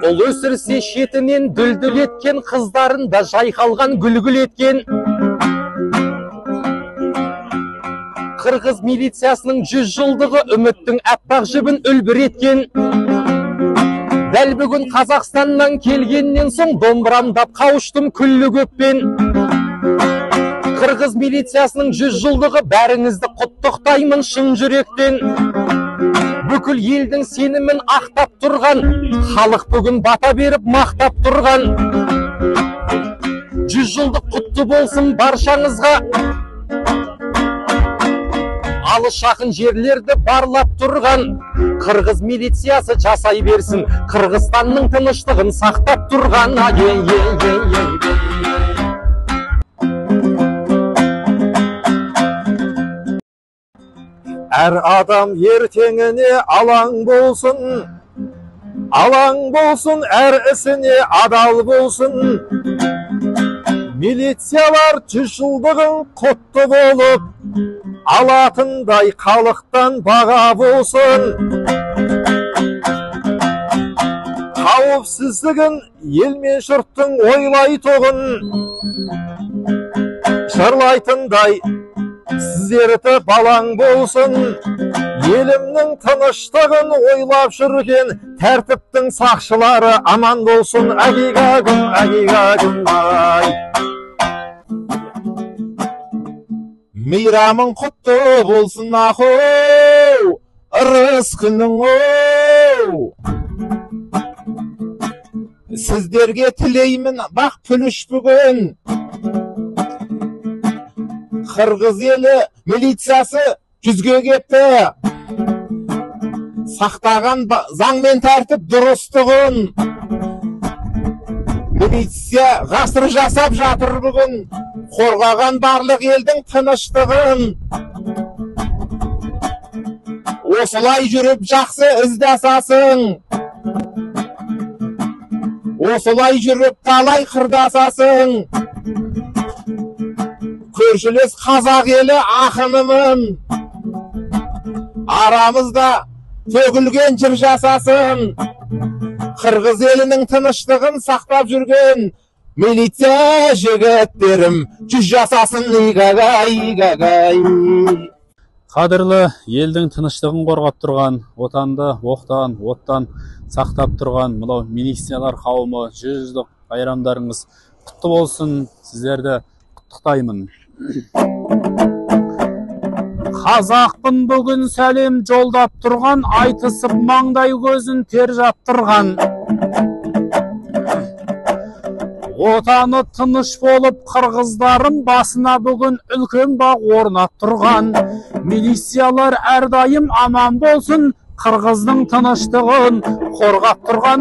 Ол өсірсе шетінен дүлдүл еткен, қыздарын да жайқалған гүл-гүл еткен. Қырғыз милициясының 100 жылдығы үміттің әппақ жібін үлбір еткен. Дәл бүгін Қазақстаннан келгеннен соң домбырамдап қауыштым күллі көппен. Қырғыз милициясының 100 жылдығы бәріңізді құттықтаймын шын жүректен. Бүкіл елдің сенімін ақтап тұрған, халық бүгін бата беріп мақтап тұрған. 100 жылдық құтты болсын баршаңызға. Алыс жақын жерлерді барлап тұрған қырғыз милициясы жасай берсін, Қырғызстанның тыныштығын сақтап тұрған. Әр адам ертеңіне алаң болсын, әр ісіне адал болсын. Милициялар 100 жылдығын құтты болып, алатындай халықтан баға болсын. Қауіпсіздігін ел мен жұрттың ойлайтұғын, жырлайтындай сіздерді балаң болсын. Елімнің тыныштығын ойлап жүрген тәртіптің сақшылары аман болсын. Әгиғагым ай. Мейрамың құтты болсын ахоу, ырыс күнің оу. Сіздерге тілеймін бақ пүліш бүгін. Қырғыз елі милициясы 100-ге кепті. Сақтаған заң мен тәртіп дұрыстығын. Милиция ғасыр жасап жатыр бүгін. Қорғаған барлық елдің тыныштығын. Осылай жүріп жақсы іздасасың. Осылай жүріп талай қырдасасың. Көршілес қазақ елі ақынымын. Арамызда төгілген жыр жасасын. Қырғыз елінің тыныштығын сақтап жүрген милиция жігіттерім 100 жасасын. Игагай. Қадірлі елдің тыныштығын қорғап тұрған, отанды оқтан, оттан сақтап тұрған мұнау милициялар қауымы 100 жылдық байрамдарыңыз құтты болсын. Сіздерді құттықтаймын. Қазақпын бүгін сәлем жолдап тұрған, айтысып маңдай көзін тер жаптырған. Отаны тыныш болып қырғыздарым басына бүгін үлкен бақ орнап тұрған. Милициялар әрдайым аман болсын, қырғыздың тыныштығын қорғап тұрған.